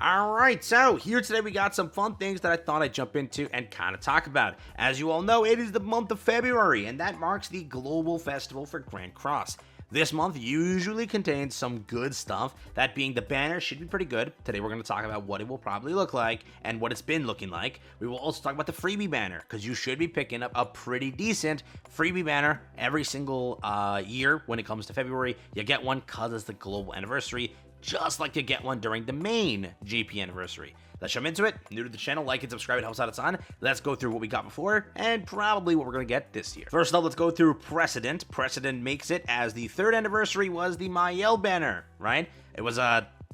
Alright, so here today we got some fun things that I thought I'd jump into and kind of talk about. As you all know, it is the month of February, and that marks the Global Festival for Grand Cross. This month usually contains some good stuff, that being the banner should be pretty good. Today we're going to talk about what it will probably look like and what it's been looking like. We will also talk about the freebie banner, because you should be picking up a pretty decent freebie banner every single year when it comes to February. You get one because it's the global anniversary, just like you get one during the main GP anniversary. Let's jump into it. New to the channel, like and subscribe, it helps out a ton. Let's go through what we got before and probably what we're going to get this year. First up, let's go through Precedent. Precedent makes it as the third anniversary was the Mayel banner, right? It was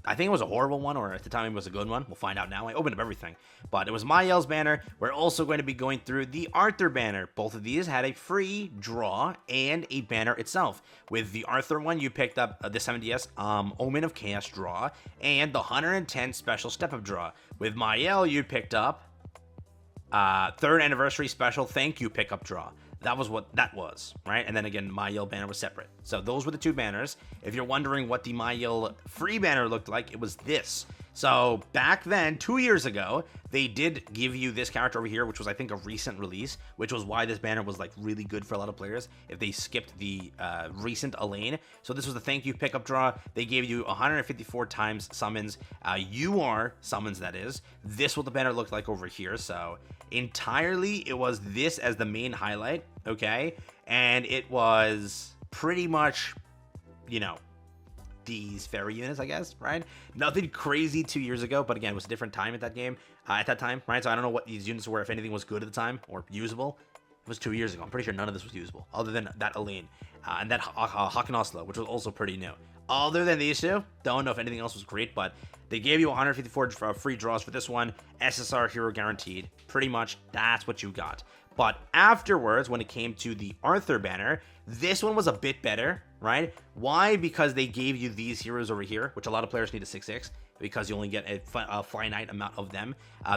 I think it was a horrible one, or at the time it was a good one. We'll find out now. I opened up everything. But it was Mayel's banner. We're also going to be going through the Arthur banner. Both of these had a free draw and a banner itself. With the Arthur one, you picked up the 70S Omen of Chaos draw and the 110 special step-up draw. With Mayel, you picked up third anniversary special thank you pickup draw. That was what that was, right? And then again, Mayel banner was separate. So those were the two banners. If you're wondering what the Mayel free banner looked like, it was this. So back then, 2 years ago, they did give you this character over here, which was, I think, a recent release, which was why this banner was like really good for a lot of players if they skipped the recent Elaine. So this was the thank you pickup draw. They gave you 154 times summons, UR summons, that is. This what the banner looked like over here. So entirely, it was this as the main highlight, okay? And it was pretty much, you know, these fairy units, I guess, right? Nothing crazy 2 years ago, but again, it was a different time at that game, at that time, right? So I don't know what these units were, if anything was good at the time or usable. It was 2 years ago. I'm pretty sure none of this was usable, other than that Elaine and that Hakan Oslo, which was also pretty new. Other than these two, don't know if anything else was great, but they gave you 154 free draws for this one. SSR hero guaranteed. Pretty much, that's what you got. But afterwards, when it came to the Arthur banner, this one was a bit better, right? Why? Because they gave you these heroes over here, which a lot of players need a 6/6 because you only get a finite amount of them.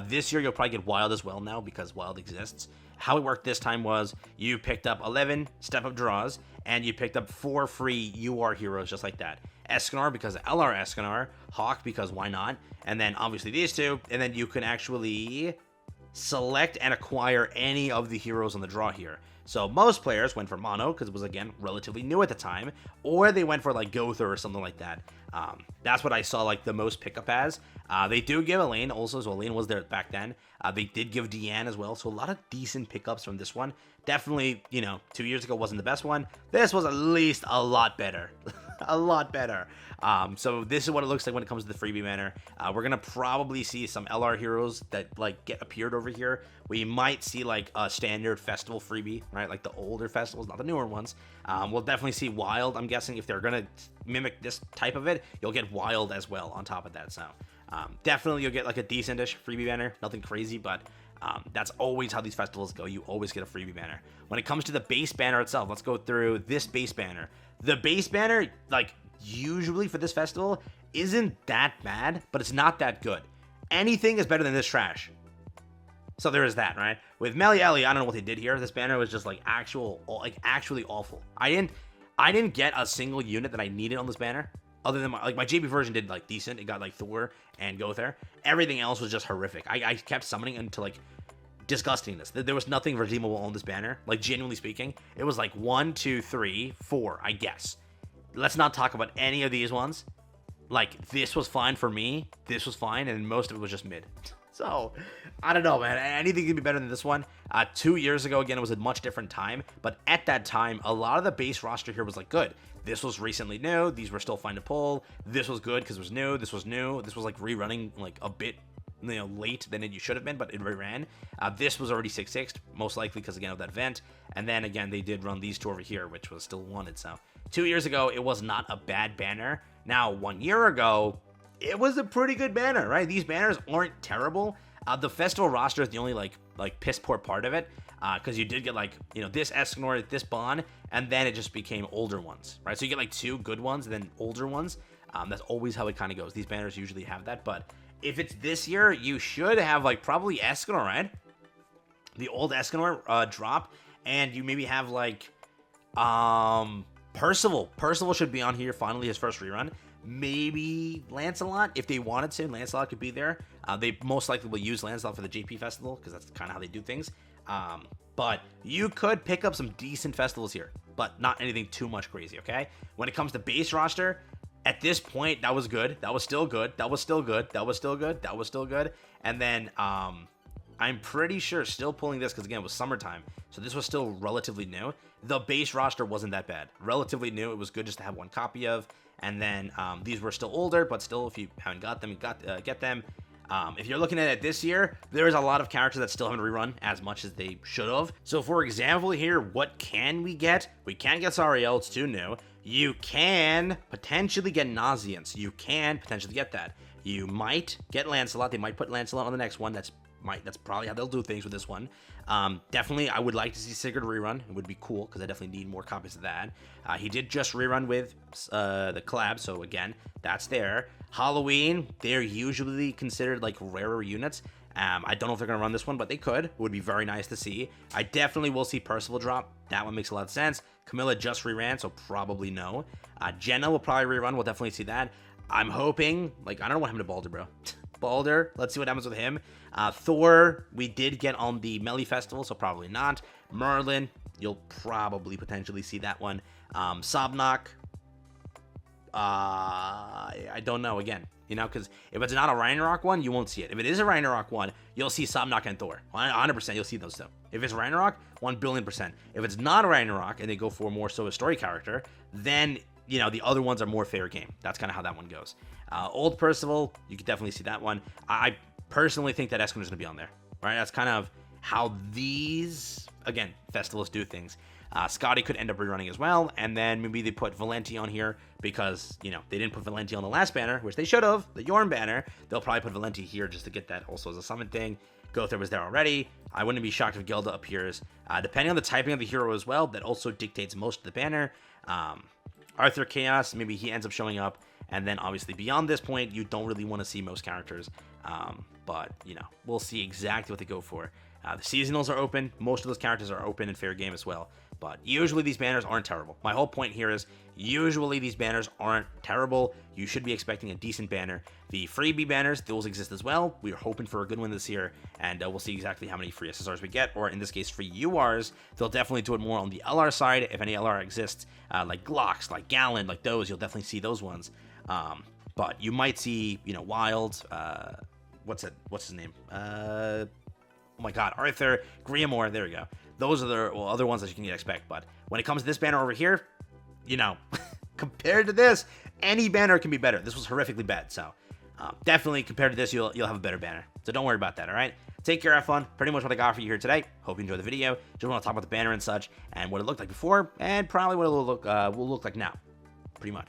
This year, you'll probably get Wild as well now because Wild exists. How it worked this time was you picked up 11 step-up draws, and you picked up 4 free UR heroes just like that. Escanar because LR Escanar, Hawk because why not, and then obviously these two, and then you can actually select and acquire any of the heroes on the draw here. So most players went for mono because it was, again, relatively new at the time, or they went for like Gother or something like that. That's what I saw like the most pickup as. They do give Elaine also, so Elaine was there back then. They did give Deanne as well, so a lot of decent pickups from this one. Definitely, you know, 2 years ago wasn't the best one. This was at least a lot better. A lot better. So this is what it looks like when it comes to the freebie banner. We're gonna probably see some LR heroes that like get appeared over here. We might see like a standard festival freebie, right? Like the older festivals, not the newer ones. We'll definitely see Wild. I'm guessing if they're gonna mimic this type of it, you'll get Wild as well on top of that. So definitely you'll get like a decentish freebie banner. Nothing crazy, but that's always how these festivals go. You always get a freebie banner. When it comes to the base banner itself, let's go through this base banner. The base banner, like, usually for this festival, isn't that bad, but it's not that good. Anything is better than this trash. So there is that, right? With Melieli, I don't know what they did here. This banner was just like actually awful. I didn't get a single unit that I needed on this banner. Other than my JB version did like decent. It got like Thor and Gother. Everything else was just horrific. I kept summoning into like disgustingness. There was nothing redeemable on this banner. Like, genuinely speaking, it was like 1, 2, 3, 4, I guess. Let's not talk about any of these ones. Like, this was fine for me. This was fine, and most of it was just mid. So, I don't know, man. Anything can be better than this one. 2 years ago, again, it was a much different time. But at that time, a lot of the base roster here was like good. This was recently new. These were still fine to pull. This was good because it was new. This was new. This was like rerunning like a bit, you know, late than you should have been, but it reran. This was already 6/6'd, most likely because, again, of that event. And then, again, they did run these two over here, which was still wanted. So 2 years ago, it was not a bad banner. Now, 1 year ago, it was a pretty good banner, right? These banners aren't terrible. The festival roster is the only, like piss poor part of it, because you did get, like, you know, this Escanor, this Bond, and then it just became older ones, right? So you get, like, 2 good ones and then older ones. That's always how it kind of goes. These banners usually have that, but if it's this year, you should have, like, probably Escanor, right? The old Escanor drop, and you maybe have, like, Percival. Percival should be on here, finally, his first rerun. maybe Lancelot, if they wanted to. Lancelot could be there. They most likely will use Lancelot for the JP Festival, because that's kind of how they do things. But you could pick up some decent festivals here, but not anything too much crazy, okay? When it comes to base roster, at this point, that was good. That was still good. That was still good. That was still good. That was still good. And then I'm pretty sure still pulling this, because again, it was summertime, so this was still relatively new. The base roster wasn't that bad. Relatively new. It was good just to have one copy of. And then these were still older, but still, if you haven't got them, get them. If you're looking at it this year, there's a lot of characters that still haven't rerun as much as they should have. So for example here, what can we get? We can't get Sariel, it's too new. You can potentially get Nauseance. You can potentially get that. You might get Lancelot. They might put Lancelot on the next one. That's probably how they'll do things with this one. Definitely, I would like to see Sigurd rerun. It would be cool, because I definitely need more copies of that. He did just rerun with the collab, so again, that's there. Halloween, they're usually considered like rarer units. I don't know if they're going to run this one, but they could. It would be very nice to see. I definitely will see Percival drop. That one makes a lot of sense. Camilla just reran, so probably no. Jenna will probably rerun. We'll definitely see that. I'm hoping, like, I don't know what happened to Balder, bro. Balder, let's see what happens with him. Thor, we did get on the Melee Festival, so probably not. Merlin, you'll probably potentially see that one. Sobnok, I don't know, again, you know, because if it's not a Ragnarok one, you won't see it. If it is a Ragnarok one, you'll see Sobnok and Thor. 100% you'll see those two. If it's Ragnarok, 1,000,000,000%. If it's not a Ragnarok and they go for more so a story character, then, you know, the other ones are more fair game. That's kind of how that one goes. Old Percival, you could definitely see that one. I personally think that Esquin is going to be on there, right? That's kind of how these, again, festivals do things. Scotty could end up rerunning as well, and then maybe they put Valenti on here because, you know, they didn't put Valenti on the last banner, which they should have, the Yorn banner. They'll probably put Valenti here just to get that also as a summon thing. Gother was there already. I wouldn't be shocked if Gelda appears. Depending on the typing of the hero as well, that also dictates most of the banner. Arthur Chaos, maybe he ends up showing up. And then obviously beyond this point, you don't really want to see most characters. But, you know, we'll see exactly what they go for. The seasonals are open. Most of those characters are open in fair game as well. But usually these banners aren't terrible. My whole point here is usually these banners aren't terrible. You should be expecting a decent banner. The freebie banners, those exist as well. We are hoping for a good one this year. And we'll see exactly how many free SSRs we get. Or in this case, free URs. They'll definitely do it more on the LR side. If any LR exists, like Glocks, like Gallon, like those, you'll definitely see those ones. But you might see, you know, Wild, what's his name? Oh my god, Arthur, Griamore, there we go. Those are the other ones that you can expect. But when it comes to this banner over here, you know, compared to this, any banner can be better. This was horrifically bad, so definitely compared to this, you'll have a better banner. So don't worry about that, all right? Take care, have fun. Pretty much what I got for you here today. Hope you enjoyed the video. Just want to talk about the banner and such, and what it looked like before, and probably what it will look like now. Pretty much.